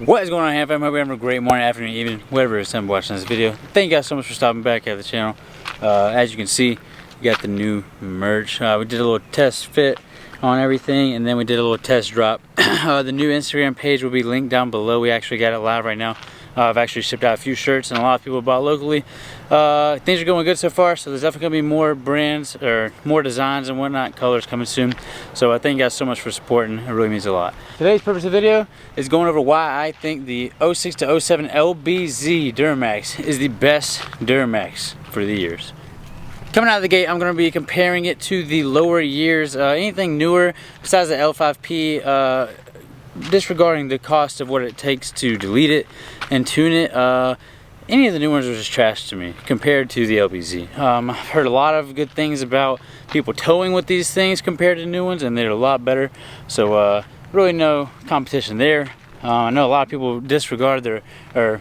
What is going on, Hamm Fam? I hope you're having a great morning, afternoon, evening, whatever it is I'm watching this video. Thank you guys so much for stopping back at the channel. As you can see, we got the new merch. We did a little test fit on everything, and then we did a little test drop. The new Instagram page will be linked down below. We actually got it live right now. I've actually shipped out a few shirts, and a lot of people bought locally. Things are going good so far, so there's definitely going to be more brands or more designs and whatnot, colors coming soon. So thank you guys so much for supporting. It really means a lot. Today's purpose of the video is going over why I think the 06 to 07 LBZ Duramax is the best Duramax for the years. Coming out of the gate, I'm going to be comparing it to the lower years. Anything newer besides the L5P, disregarding the cost of what it takes to delete it and tune it, any of the new ones are just trash to me compared to the LBZ. I've heard a lot of good things about people towing with these things compared to new ones, and they're a lot better. So really no competition there. I know a lot of people disregard their, or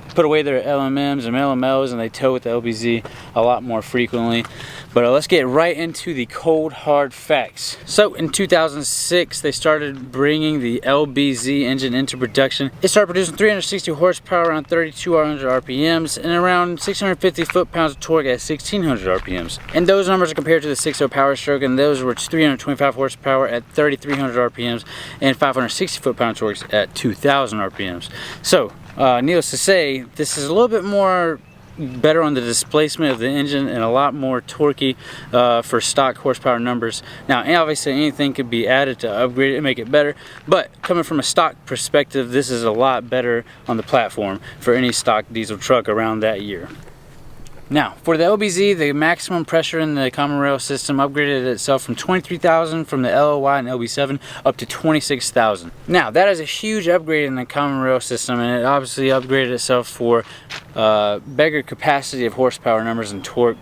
put away their LMMs and LMLs, and they tow with the LBZ a lot more frequently. But let's get right into the cold hard facts. So in 2006 they started bringing the LBZ engine into production. It started producing 360 horsepower around 3,200 RPMs and around 650 foot-pounds of torque at 1,600 RPMs. And those numbers are compared to the 6.0 Power Stroke, and those were 325 horsepower at 3,300 RPMs and 560 foot-pound torques at 2,000 RPMs. So needless to say, this is a little bit more better on the displacement of the engine and a lot more torquey for stock horsepower numbers. Now obviously anything could be added to upgrade it and make it better, but coming from a stock perspective, this is a lot better on the platform for any stock diesel truck around that year. Now, for the LBZ, the maximum pressure in the common rail system upgraded itself from 23,000 from the LOY and LB7 up to 26,000. Now, that is a huge upgrade in the common rail system, and it obviously upgraded itself for bigger capacity of horsepower numbers and torque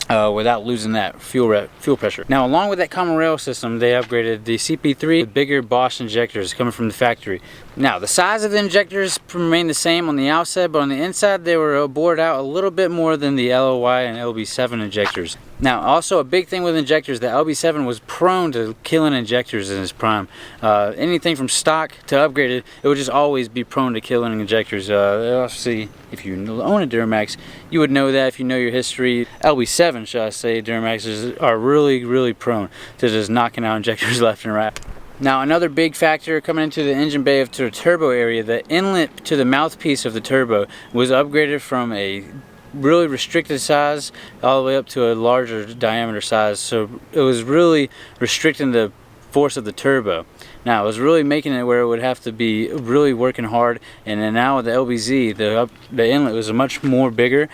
without losing that fuel pressure. Now, along with that common rail system, they upgraded the CP3 with bigger Bosch injectors coming from the factory. Now, the size of the injectors remained the same on the outside, but on the inside they were bored out a little bit more than the LOY and LB7 injectors. Now, also a big thing with injectors, the LB7 was prone to killing injectors in its prime. Anything from stock to upgraded, it would just always be prone to killing injectors. Obviously, if you own a Duramax, you would know that if you know your history. LB7, should I say, Duramaxes are really prone to just knocking out injectors left and right. Now, another big factor coming into the engine bay to the turbo area, the inlet to the mouthpiece of the turbo was upgraded from a really restricted size all the way up to a larger diameter size. So it was really restricting the force of the turbo. Now, it was really making it where it would have to be really working hard, and then now with the LBZ, the inlet was much more bigger,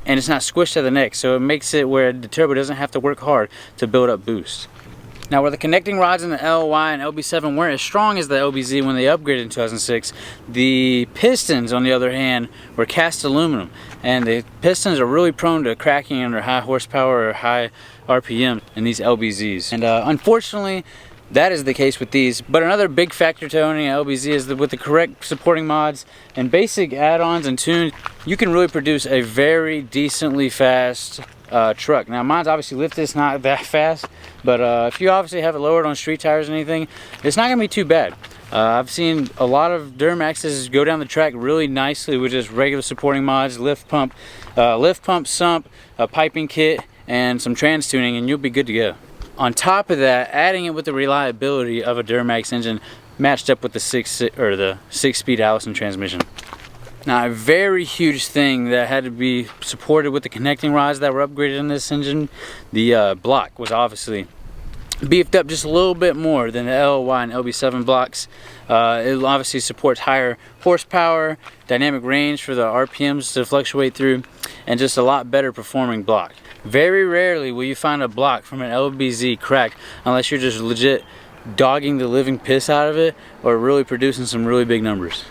and it's not squished at the neck, so it makes it where the turbo doesn't have to work hard to build up boost. Now, where the connecting rods in the LY and LB7 weren't as strong as the LBZ when they upgraded in 2006, the pistons, on the other hand, were cast aluminum. And the pistons are really prone to cracking under high horsepower or high RPM in these LBZs. And unfortunately, that is the case with these. But another big factor to owning an LBZ is that with the correct supporting mods and basic add-ons and tunes, you can really produce a very decently fast truck. Now, mine's obviously lifted, it's not that fast, but if you obviously have it lowered on street tires or anything, it's not going to be too bad. I've seen a lot of Duramaxes go down the track really nicely with just regular supporting mods, lift pump, sump, a piping kit, and some trans tuning, and you'll be good to go. On top of that, adding it with the reliability of a Duramax engine matched up with the six-speed Allison transmission. Now, a very huge thing that had to be supported with the connecting rods that were upgraded in this engine, the block was obviously beefed up just a little bit more than the LY and LB7 blocks. It obviously supports higher horsepower, dynamic range for the RPMs to fluctuate through, and just a lot better performing block. Very rarely will you find a block from an LBZ crack unless you're just legit dogging the living piss out of it or really producing some really big numbers.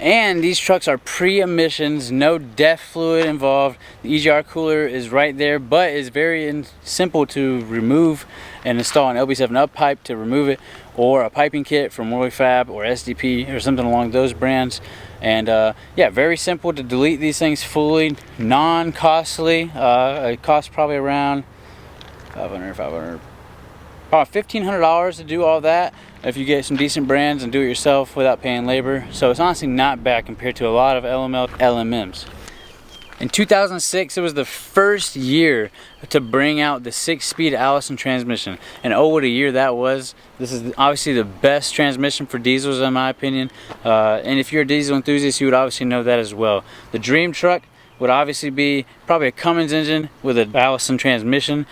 And these trucks are pre-emissions, no DEF fluid involved. The EGR Cooler is right there, but it's very simple to remove and install an LB7 up pipe to remove it, or a piping kit from Worley Fab or SDP or something along those brands. And yeah, very simple to delete these things fully, non-costly. It costs probably around 500 about $1,500 to do all that if you get some decent brands and do it yourself without paying labor. So it's honestly not bad compared to a lot of LMMs. In 2006, it was the first year to bring out the 6-speed Allison transmission. And oh, what a year that was. This is obviously the best transmission for diesels in my opinion. And if you're a diesel enthusiast, you would obviously know that as well. The dream truck would obviously be probably a Cummins engine with an Allison transmission.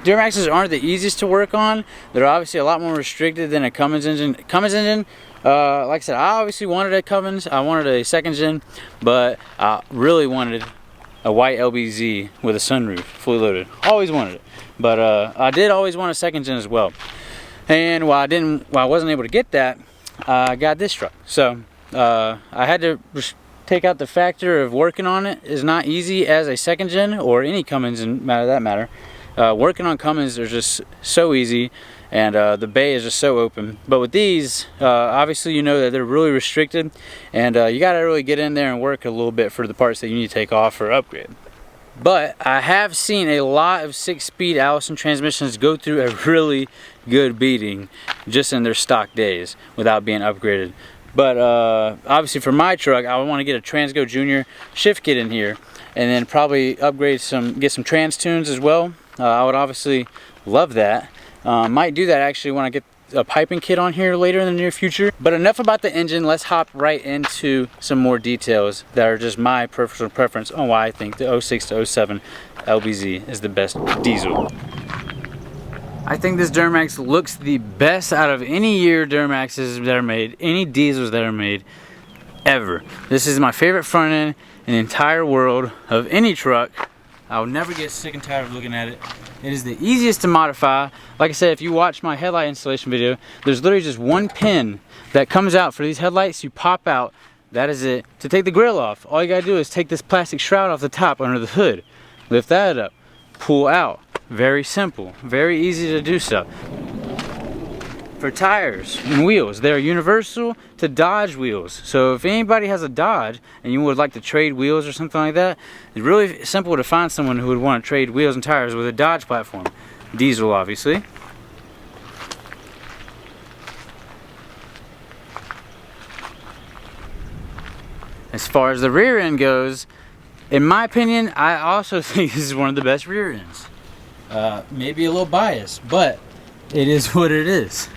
Duramaxes aren't the easiest to work on. They're obviously a lot more restricted than a Cummins engine. Like I said, I obviously wanted a Cummins. I wanted a second gen, but I really wanted a white LBZ with a sunroof, fully loaded. Always wanted it, but I did always want a second gen as well. And while I wasn't able to get that, I got this truck. So I had to take out the factor of working on it is not easy as a second gen or any Cummins in that matter. Working on Cummins is just so easy, and the bay is just so open. But with these, obviously you know that they're really restricted, and you got to really get in there and work a little bit for the parts that you need to take off or upgrade. But I have seen a lot of 6-speed Allison transmissions go through a really good beating just in their stock days without being upgraded. But obviously for my truck, I want to get a Transgo Junior shift kit in here, and then probably upgrade get some trans tunes as well. I would obviously love that. Might do that actually when I get a piping kit on here later in the near future. But enough about the engine. Let's hop right into some more details that are just my personal preference on why I think the 06 to 07 LBZ is the best diesel. I think this Duramax looks the best out of any year Duramaxes that are made, any diesels that are made ever. This is my favorite front end in the entire world of any truck. I'll never get sick and tired of looking at it. It is the easiest to modify. Like I said, if you watch my headlight installation video, there's literally just one pin that comes out for these headlights. You pop out, that is it. To take the grille off, all you gotta do is take this plastic shroud off the top under the hood, lift that up, pull out. Very simple, very easy to do so. For tires and wheels, they're universal to Dodge wheels. So if anybody has a Dodge and you would like to trade wheels or something like that, it's really simple to find someone who would want to trade wheels and tires with a Dodge platform. Diesel, obviously. As far as the rear end goes, in my opinion, I also think this is one of the best rear ends. Maybe a little biased, but it is what it is.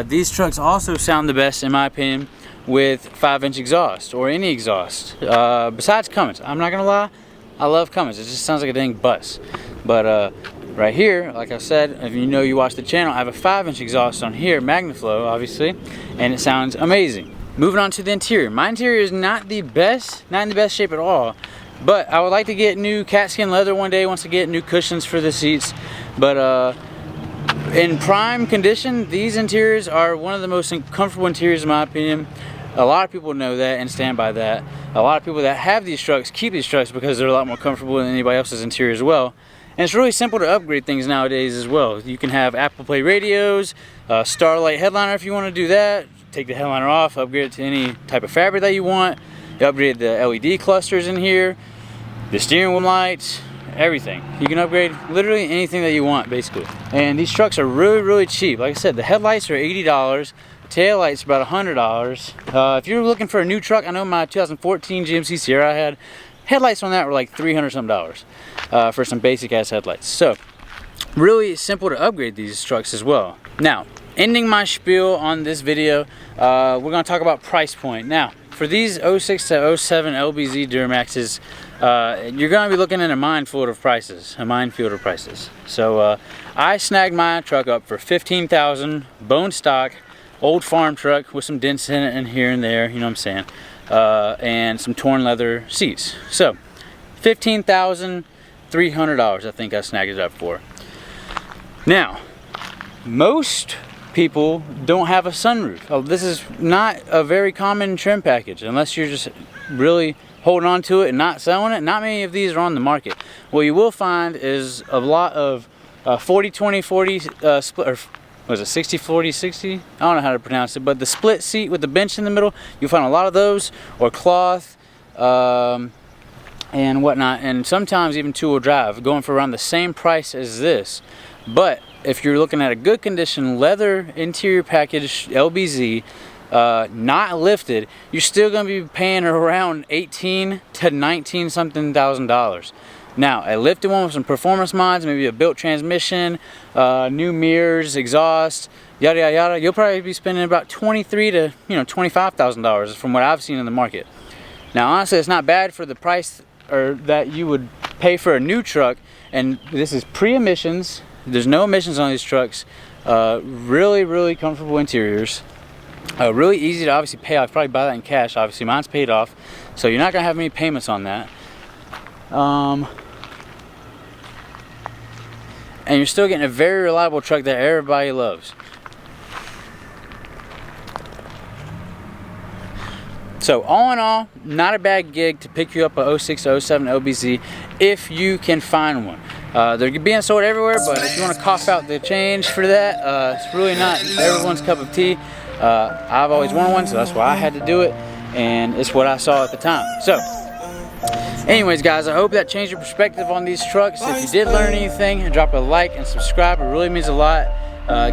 These trucks also sound the best, in my opinion, with 5-inch exhaust or any exhaust. Besides Cummins, I'm not gonna lie, I love Cummins. It just sounds like a dang bus. But right here, like I said, if you know you watch the channel, I have a 5-inch exhaust on here, Magnaflow, obviously, and it sounds amazing. Moving on to the interior. My interior is not in the best shape at all. But I would like to get new cat skin leather one day once I get new cushions for the seats. But in prime condition, these interiors are one of the most comfortable interiors in my opinion. A lot of people know that and stand by that. A lot of people that have these trucks keep these trucks because they're a lot more comfortable than anybody else's interior as well. And it's really simple to upgrade things nowadays as well. You can have Apple Play radios, Starlight headliner if you want to do that. Take the headliner off, upgrade it to any type of fabric that you want. You upgrade the LED clusters in here, the steering wheel lights, everything. You can upgrade literally anything that you want, basically. And these trucks are really, really cheap. Like I said, the headlights are $80, the tail lights are about $100. If you're looking for a new truck, I know my 2014 GMC Sierra I had, headlights on that were like $300 some for some basic ass headlights. So, really simple to upgrade these trucks as well. Now, ending my spiel on this video, we're gonna talk about price point. Now, for these 06 to 07 LBZ Duramaxes, you're going to be looking at a minefield of prices. So I snagged my truck up for $15,000, bone stock, old farm truck with some dents in it and here and there, you know what I'm saying, and some torn leather seats. So $15,300 I think I snagged it up for. Now, most people don't have a sunroof. This is not a very common trim package unless you're just really holding on to it and not selling it. Not many of these are on the market. What you will find is a lot of 40-20-40 split, or was it 60-40-60? I don't know how to pronounce it, but the split seat with the bench in the middle, you'll find a lot of those, or cloth and whatnot, and sometimes even two-wheel drive, going for around the same price as this. But if you're looking at a good condition leather interior package LBZ, not lifted, you're still going to be paying around 18 to 19 something thousand dollars. Now a lifted one with some performance mods, maybe a built transmission, new mirrors, exhaust, yada yada yada, you'll probably be spending about 23 to $25,000 from what I've seen in the market. Now honestly, it's not bad for the price or that you would pay for a new truck, and this is pre-emissions. There's no emissions on these trucks. Really comfortable interiors. Really easy to obviously pay off. Probably buy that in cash. Obviously mine's paid off, so you're not gonna have any payments on that. And you're still getting a very reliable truck that everybody loves. So all in all, not a bad gig to pick you up a 06 to 07 LBZ if you can find one. They're being sold everywhere, but if you want to cough out the change for that, it's really not everyone's cup of tea. I've always wanted one, so that's why I had to do it, and it's what I saw at the time. So anyways guys, I hope that changed your perspective on these trucks. If you did learn anything, drop a like and subscribe. It really means a lot.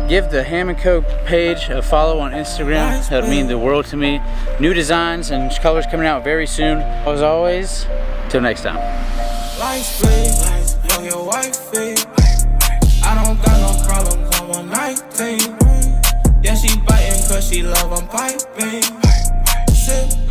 Give the Hamm & Co page a follow on Instagram. That would mean the world to me. New designs and colors coming out very soon. As always, till next time. I don't got no problems, I'm on 19. Yeah, she biting cause she love, I'm piping. Sip.